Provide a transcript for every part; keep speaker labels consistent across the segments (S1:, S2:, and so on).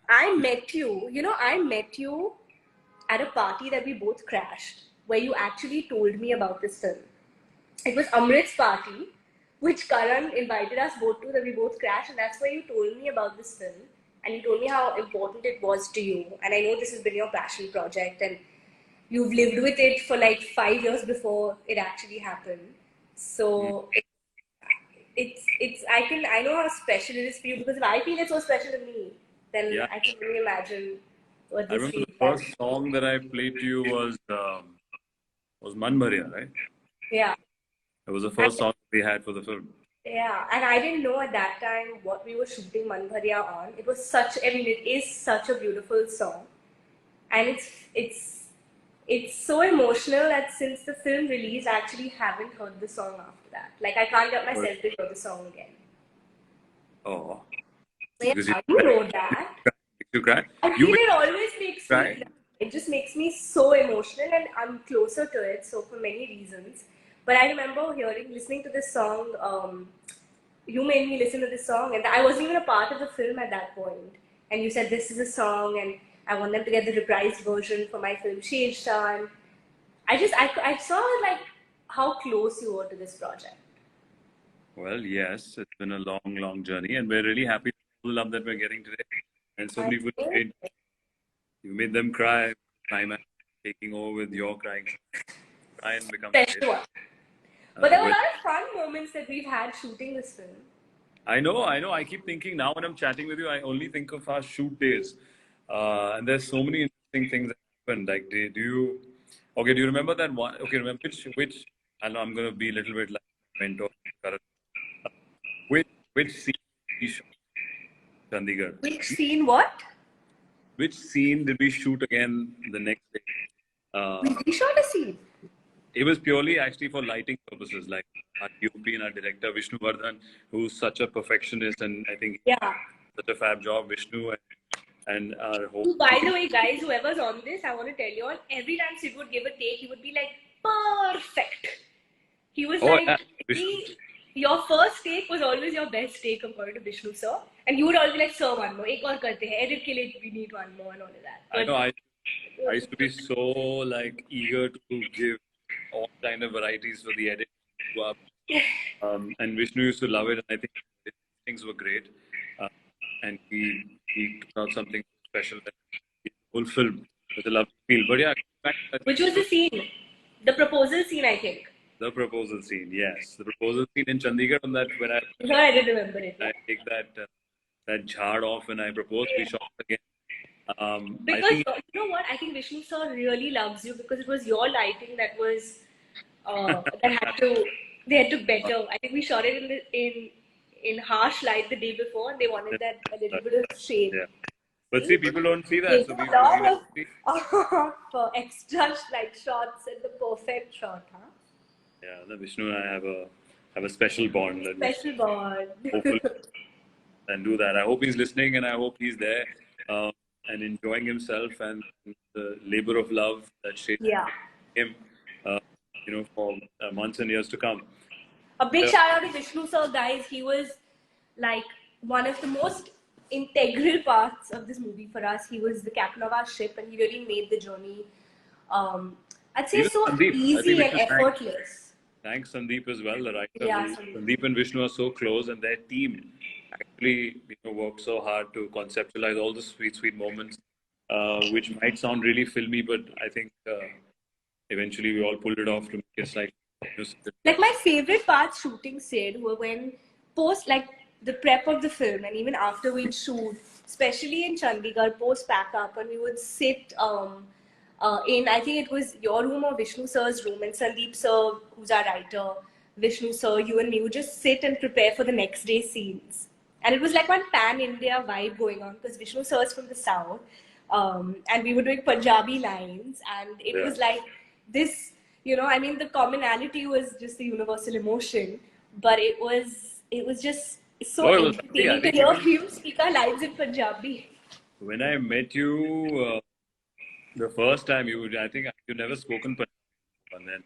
S1: I met you at a party that we both crashed, where you actually told me about this film. It was Amrit's party, which Karan invited us both to, that we both crashed, and that's where you told me about this film. And you told me how important it was to you. And I know this has been your passion project, and you've lived with it for like 5 years before it actually happened.
S2: Mm.
S1: So I know how special it is for you, because if I feel it's so special to me, then
S2: Yeah,
S1: I can only imagine what
S2: I
S1: this
S2: remember
S1: feels
S2: the
S1: like.
S2: first song that I played to you was Man Bhariya, right?
S1: Yeah.
S2: It was the
S1: And,
S2: first song we had for the film.
S1: yeah, and I didn't know at that time what we were shooting Manbharya on. It was such, I mean, it is such a beautiful song, and it's so emotional that since the film release, I actually haven't heard the song after that. Like, I can't get
S2: But,
S1: myself to hear the song again.
S2: oh,
S1: So
S2: because
S1: yeah, you know that.
S2: you cry.
S1: I
S2: You
S1: feel
S2: made
S1: it always makes me
S2: me
S1: cry. It just makes me so emotional, and I'm closer to it. So for many reasons. But I remember listening to this song. You made me listen to this song, and I wasn't even a part of the film at that point. And you said this is a song, and I want them to get the reprised version for my film Sheshan. I saw like how close you were to this project.
S2: Well, yes, it's been a long, long journey, and we're really happy for the love that we're getting today. And so
S1: I
S2: many people
S1: think
S2: made you made them cry. Climax taking over with your crying, cry and become great.
S1: special one. But there were a
S2: Well,
S1: lot of fun moments that we've had shooting this film.
S2: I know, I know. I keep thinking now when I'm chatting with you, I only think of our shoot days, and there's so many interesting things that happened. Like, do you? Okay, do you remember that one? Okay, remember which? I know I'm gonna be a little bit like mentor. Which scene did we shoot in Chandigarh?
S1: Which scene? What?
S2: Which scene did we shoot again the next day?
S1: We shot a scene.
S2: It was purely actually for lighting purposes. Like our DOP and our director Vishnu Vardhan, who's such a perfectionist, and I think
S1: Yeah.
S2: such a fab job, Vishnu, and our whole
S1: By the
S2: team.
S1: way, guys, whoever's on this, I want to tell you all, every time Sid would give a take, he would be like, perfect. He was
S2: Oh
S1: like,
S2: yeah, Vishnu.
S1: your first take was always your best take according to Vishnu sir. And you would always be like, sir, one more. Ek aur karte hai. Edit ke liye we need one more and all of that.
S2: I
S1: But
S2: know. I used to be so like eager to give all kind of varieties for the edit. And Vishnu used to love it, and I think things were great. Uh, and he took out something special that he fulfilled with a love feel. But yeah, back to
S1: which was the scene? The proposal scene, I think.
S2: the proposal scene. Yes, the proposal scene in Chandigarh. On that, when
S1: Sure, I did remember it.
S2: I take that jhad off when I propose, we shot again. I
S1: Because
S2: think
S1: you know what? I think Vishnu sir really loves you because it was your lighting that was that had to they had to better. I think we shot it in harsh light the day before, and they wanted that a little bit of shade.
S2: yeah. But see,
S1: See?
S2: people don't see that,
S1: There's
S2: so
S1: a
S2: we
S1: lot
S2: let
S1: of
S2: see.
S1: extra like shots and the perfect shot, huh?
S2: Yeah, the Vishnu and I have a special bond. Let me
S1: Special bond.
S2: hopefully and do that. I hope he's listening, and I hope he's there uh, and enjoying himself and the labor of love that shaped
S1: Yeah.
S2: him, uh, for months and years to come.
S1: A big
S2: Uh,
S1: shout out to Vishnu sir, guys. He was like one of the most integral parts of this movie for us. He was the captain of our ship, and he really made the journey, I'd say,
S2: Even
S1: so
S2: Sandeep, I think
S1: easy
S2: we
S1: and
S2: should
S1: effortless.
S2: thank Sandeep as well, the writer.
S1: Yeah,
S2: Sandeep and Vishnu are so close, and their team actually worked so hard to conceptualize all the sweet, sweet moments, which might sound really filmy, but I think eventually we all pulled it off to make it slightly.
S1: like my favorite parts shooting Sid were when post like the prep of the film and even after we'd shoot, especially in Chandigarh, post pack up, and we would sit in, I think it was your room or Vishnu sir's room, and Sandeep sir, who's our writer, Vishnu sir, you and me would just sit and prepare for the next day's scenes. And it was like one pan India vibe going on because Vishnu sir is from the south, and we were doing Punjabi lines, and it
S2: Yeah.
S1: was like this. I mean, the commonality was just the universal emotion, but it was just so
S2: Oh, it was funny. I
S1: entertaining to
S2: think
S1: hear
S2: even
S1: him speak our lines in Punjabi.
S2: when I met you the first time, I think you never spoken Punjabi, and then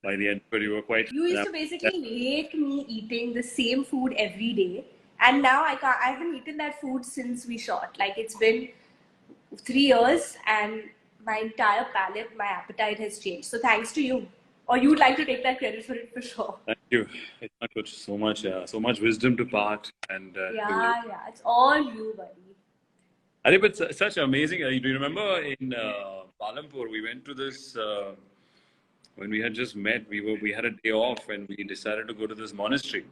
S2: by the end, but you were quite.
S1: You used to basically hate me eating the same food every day, and now I haven't eaten that food since we shot. Like, it's been 3 years, and my entire palate, my appetite has changed. So thanks to you. Or you'd like to take that credit for it for sure.
S2: Thank you. It's not good. So much wisdom to part and
S1: Yeah, it's all you, buddy.
S2: I think it's such amazing. Do you remember in Palampur we went to this when we had just met? We had a day off and we decided to go to this monastery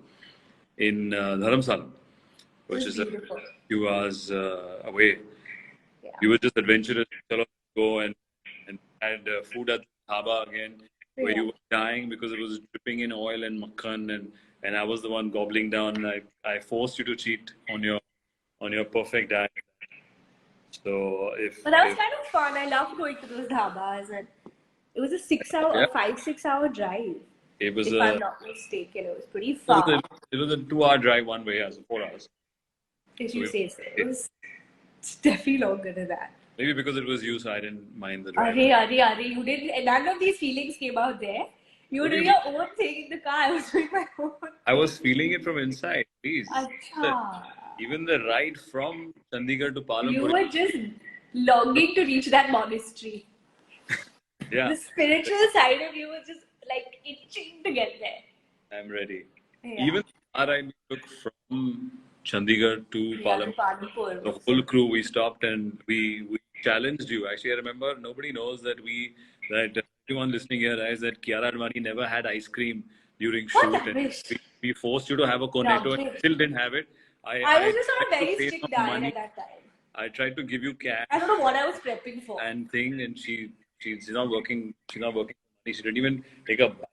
S2: in Dharamsala, which is a few hours away.
S1: Yeah.
S2: We were just adventurous. Chalo, go and had food at the dhaba again, where you were dying because it was dripping in oil and makhan, and I was the one gobbling down. I forced you to cheat on your perfect diet. So
S1: but that was kind of fun. I loved going to those dhabas, and it was a 6 hour drive.
S2: It was
S1: if I'm not mistaken, it was pretty far.
S2: It was a 2-hour drive one way, so 4 hours.
S1: If you say so. It's definitely longer than that.
S2: Maybe because it was you, so I didn't mind the drive.
S1: Are, you didn't. None of these feelings came out there. You were doing your own thing in the car. I was doing my own.
S2: I was feeling it from inside. Please.
S1: Achha.
S2: Even the ride from Chandigarh to Palampur.
S1: You were just longing to reach that monastery.
S2: Yeah.
S1: The spiritual side of you was just like itching to get there.
S2: I'm ready.
S1: Yeah.
S2: Even our ride we took from Chandigarh to Palampur. The whole crew, we stopped and we challenged you. Actually, I remember nobody knows that everyone listening here knows that Kiara Advani never had ice cream during shoot. And we forced you to have a cornetto and still didn't have it.
S1: I was just on a very strict diet at that time.
S2: I tried to give you cash.
S1: I don't know what I was prepping for.
S2: And she's not working. She's not working. She didn't even take a bite.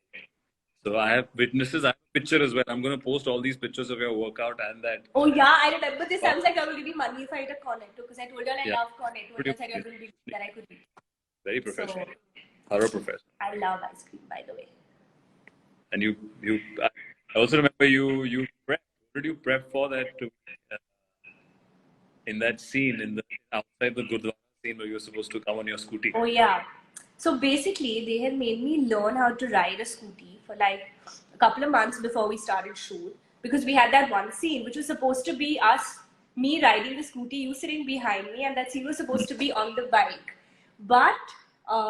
S2: So I have witnesses. I have a picture as well. I'm going to post all these pictures of your workout and that.
S1: Oh yeah, I remember this. I was like, I will give you money if I eat a cornetto because I told her I love cornetto. And I said I will be that I could eat.
S2: Very professional. Thorough professional.
S1: I love ice cream, by the way.
S2: And I also remember you prep. What did you prep for that? In that scene, outside the Gurdwara scene where you were supposed to come on your scooty.
S1: Oh yeah. So basically, they had made me learn how to ride a scooty for like a couple of months before we started shoot, because we had that one scene which was supposed to be me riding the scooty, you sitting behind me, and that scene was supposed to be on the bike. But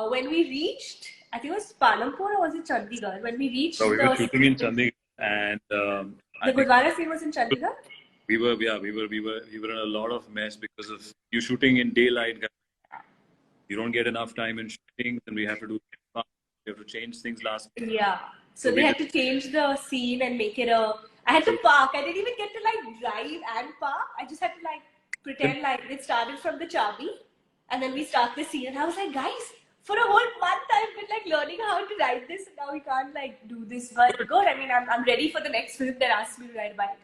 S1: when we reached, I think it was Palampur or was it Chandigarh? When we reached,
S2: we were shooting in Chandigarh, and
S1: the Gurdwara scene was in Chandigarh.
S2: We were in a lot of mess because of you shooting in daylight. You don't get enough time in shooting, and we have to change things last minute.
S1: Yeah. So they had to change the scene and make it I had to park. I didn't even get to like drive and park. I just had to like pretend like it started from the Chabi, and then we start the scene. And I was like, guys, for a whole month I've been like learning how to ride this, and now we can't like do this. But good. I mean, I'm ready for the next film that asks me to ride a bike.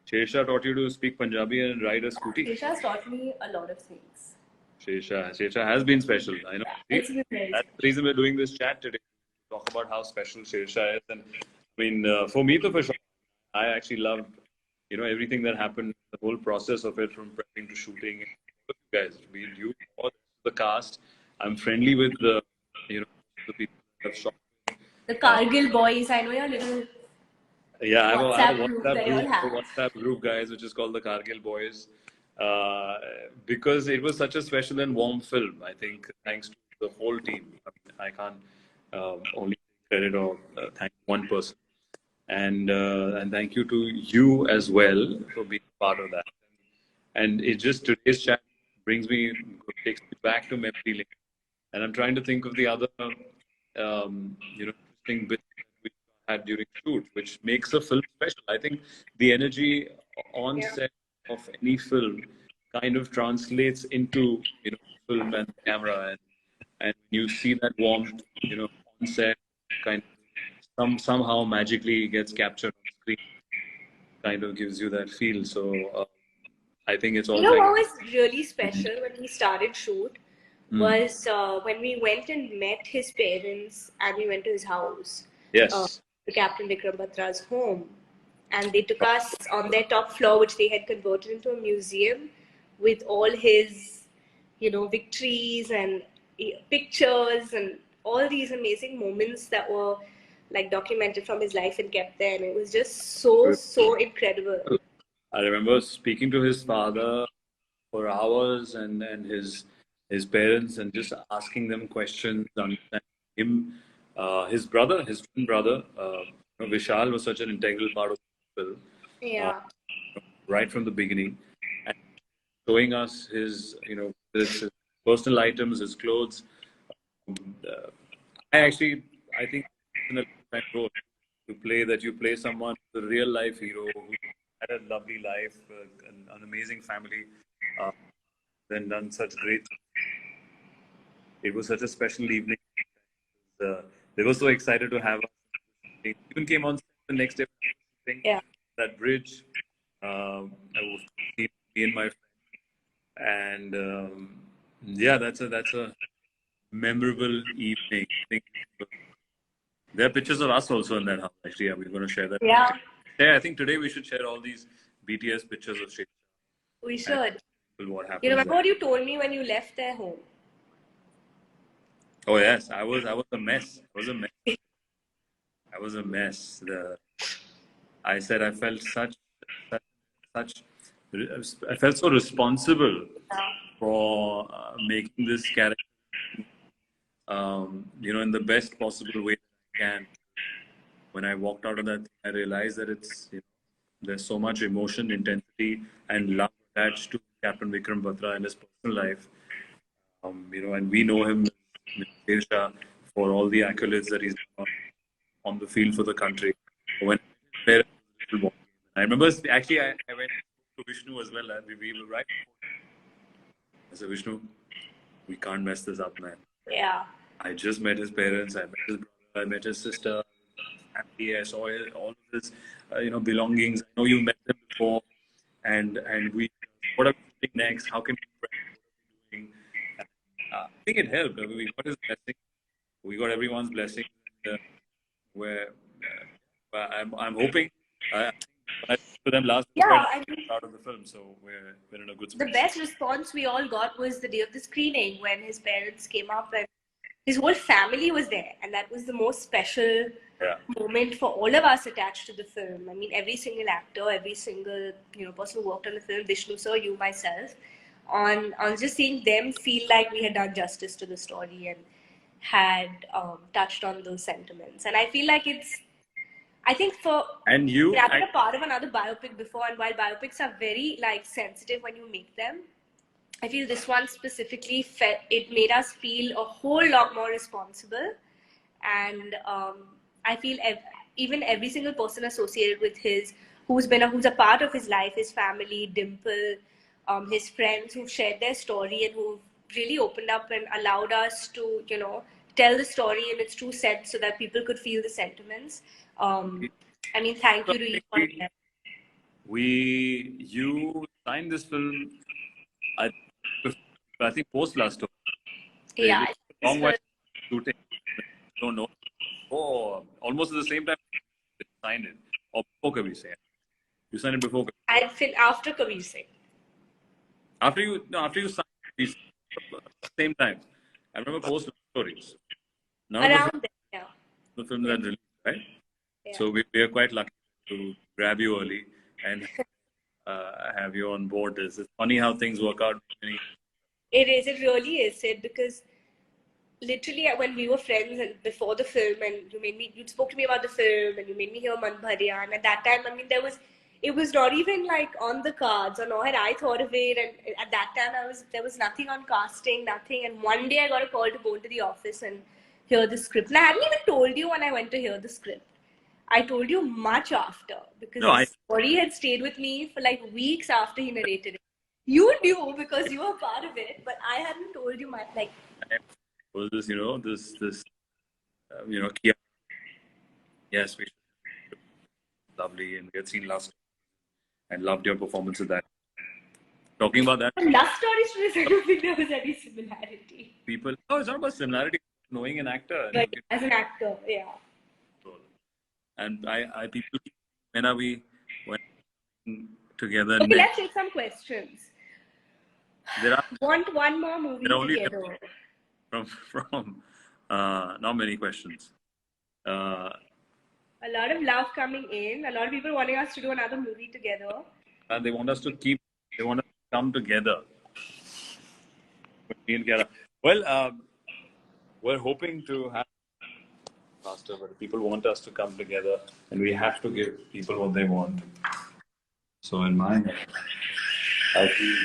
S2: Shesha taught you to speak Punjabi and ride a scooty.
S1: Shesha has taught me a lot of things.
S2: Shesha has been special. I know.
S1: It's been very
S2: That's the reason we're doing this chat today. To talk about how special Shesha is. And I mean, for me, for sure, I actually loved, everything that happened, the whole process of it, from prepping to shooting. You guys, you or the cast. I'm friendly with the people that have shot.
S1: The Kargil boys. I know your little.
S2: Yeah, I have a
S1: WhatsApp
S2: group, guys, which is called the Kargil Boys. Because it was such a special and warm film, I think, thanks to the whole team. I can't only take credit or thank one person. And thank you to you as well for being part of that. And it just, today's chat takes me back to memory lane. And I'm trying to think of the other, interesting bits that we had during shoot, which makes a film special. I think the energy on set of any film kind of translates into film and camera, and you see that warmth on set, kind of somehow magically gets captured on screen, kind of gives you that feel. So I think it's all
S1: what was really special when we started shoot was when we went and met his parents and we went to his house.
S2: Yes.
S1: The Captain Vikram Batra's home. And they took us on their top floor, which they had converted into a museum with all his, victories and pictures and all these amazing moments that were like documented from his life and kept there. And it was just so incredible.
S2: I remember speaking to his father for hours and his his parents and just asking them questions, understanding him, his brother, his twin brother, Vishal was such an integral part of the film, uh,
S1: Yeah.
S2: right from the beginning, and showing us his, his personal items, his clothes. Uh, I think it's a lifetime role to play that you play someone, the real life hero who had a lovely life, an amazing family, uh, then done such great. It was such a special evening. Uh, they were so excited to have us. They even came on set the next day.
S1: Yeah.
S2: That bridge. I was me and my friend, and yeah, that's a memorable evening. I think there are pictures of us also in that house. Actually, yeah, we're going to share that.
S1: Yeah.
S2: Yeah, I think today we should share all these BTS pictures of Shekha
S1: We
S2: and
S1: should.
S2: what
S1: You
S2: happens
S1: remember
S2: there.
S1: what you told me when you left their home?
S2: Oh yes, I was a mess. I was a mess. I said I felt such, such I felt so responsible for making this character, in the best possible way that I can. When I walked out of that, I realized that there's so much emotion, intensity, and love attached to Captain Vikram Batra and his personal life. And we know him, Shah, for all the accolades that he's done on the field for the country. When I remember, actually, I went to Vishnu as well. We were right. I said, Vishnu, we can't mess this up, man.
S1: Yeah.
S2: I just met his parents. I met his brother. I met his sister. Family. I saw all of his, belongings. I know you met them before, and we. What are we doing next? How can we? What are we doing? I think it helped. We got his blessing. We got everyone's blessing. Where I'm hoping. When I spoke to them last, they were
S1: Yeah,
S2: quite
S1: I mean,
S2: proud of the film. So we're in a good
S1: the
S2: space.
S1: best response we all got was the day of the screening when his parents came up and his whole family was there, and that was the most special
S2: Yeah.
S1: moment for all of us attached to the film. I mean, every single actor, every single person who worked on the film, Vishnu sir, you, myself, on just seeing them feel like we had done justice to the story and had touched on those sentiments. And I feel like I think
S2: And you,
S1: I've been a part of another biopic before, and while biopics are very sensitive when you make them, I feel this one specifically it made us feel a whole lot more responsible, and I feel even every single person associated with who's a part of his life, his family, Dimple, his friends who've shared their story and who've really opened up and allowed us to tell the story in its true sense so that people could feel the sentiments. I mean, thank you to each one of them.
S2: you signed this film. I, I think post last tour. It
S1: Yeah,
S2: was a long while shooting. Don't know. Oh, almost at the same time you signed it. Or before Kabir Singh. You signed it before.
S1: I feel after Kabir Singh.
S2: After you signed it, same time. I remember post stories. None of
S1: Around there, yeah.
S2: the films that released, right?
S1: Yeah.
S2: So we are quite lucky to grab you early and have you on board. It's funny how things work out.
S1: It is. It really is, Sid, because literally when we were friends and before the film, and you spoke to me about the film, and you made me hear Man Bharya, and at that time, I mean, it was not even like on the cards, or nor had I thought of it. And at that time, there was nothing on casting, nothing. And one day, I got a call to go into the office and hear the script. And I hadn't even told you when I went to hear the script. I told you much after because
S2: No,
S1: the story had stayed with me for like weeks after he narrated it. You knew because you were part of it, but I hadn't told you much. Like,
S2: was this, Kiara. Yes, we lovely, and we had seen last and loved your performance of that. Talking about that,
S1: love stories, I don't think there was any similarity.
S2: people. No, it's not about similarity. Knowing an actor,
S1: But as an actor, yeah.
S2: and I people, when are we went together?
S1: Okay, let's take some questions.
S2: There are
S1: Want one more movie
S2: there are only
S1: together?
S2: from not many questions.
S1: A lot of love coming in. A lot of people wanting us to do another movie together.
S2: They want us to come together. me and Kiara. Well, we're hoping to have faster, but people want us to come together, and we have to give people what they want. So in mind, I feel.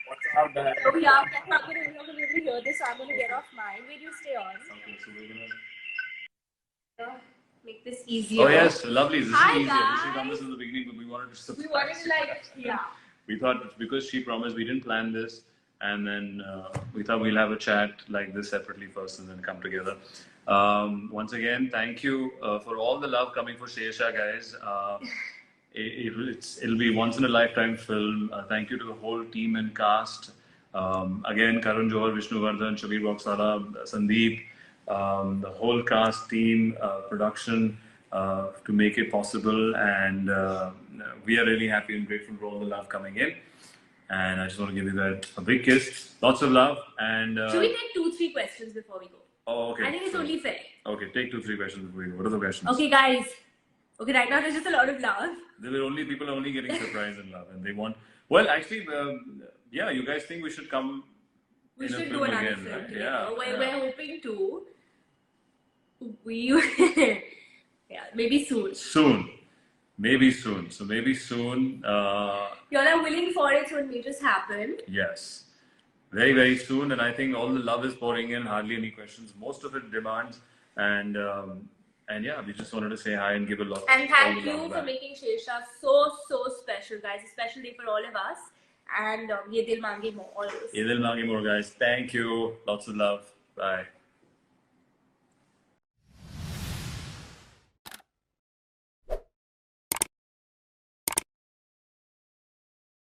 S2: What's up, man?
S1: So yeah, we're not going to be able to hear this, so I'm going to get off mine. Where do you stay on?
S2: Okay, so we're gonna.
S1: Make this easier.
S2: Oh yes, lovely. This
S1: Hi,
S2: is easier.
S1: guys.
S2: She promised in the beginning, but we wanted to surprise.
S1: We wanted to yeah.
S2: We thought because she promised, we didn't plan this, and then we thought we'll have a chat like this separately first, and then come together. Once again, thank you for all the love coming for Shesha, guys. It'll be once in a lifetime film. Thank you to the whole team and cast. Again, Karan Johar, Vishnu Vardhan, Shabir Boxala, Sandeep, the whole cast team, production to make it possible. And we are really happy and grateful for all the love coming in. And I just want to give you guys a big kiss. Lots of love. And
S1: should we take 2-3 questions before we go?
S2: Oh, okay.
S1: I think it's only fair.
S2: Okay, take 2-3 questions before we go. What are the questions?
S1: Okay, guys. Okay, right now there's just a lot of love.
S2: People are only getting surprise and love, and they want. Well, actually, yeah, you guys think we should come?
S1: We
S2: in a
S1: should
S2: film
S1: do another
S2: again,
S1: film
S2: right?
S1: together.
S2: Yeah,
S1: We're hoping to. Yeah, maybe soon.
S2: Soon, maybe soon. So maybe soon.
S1: You're not willing for it, so it may just happen.
S2: Yes, very very soon, and I think all the love is pouring in. Hardly any questions. Most of it demands, and yeah, we just wanted to say hi and give a lot.
S1: And thank you for making Shesha so special, guys. A special day for all of us. And Ye Dil Mange More always.
S2: Ye Dil Mange More, guys. Thank you. Lots of love. Bye.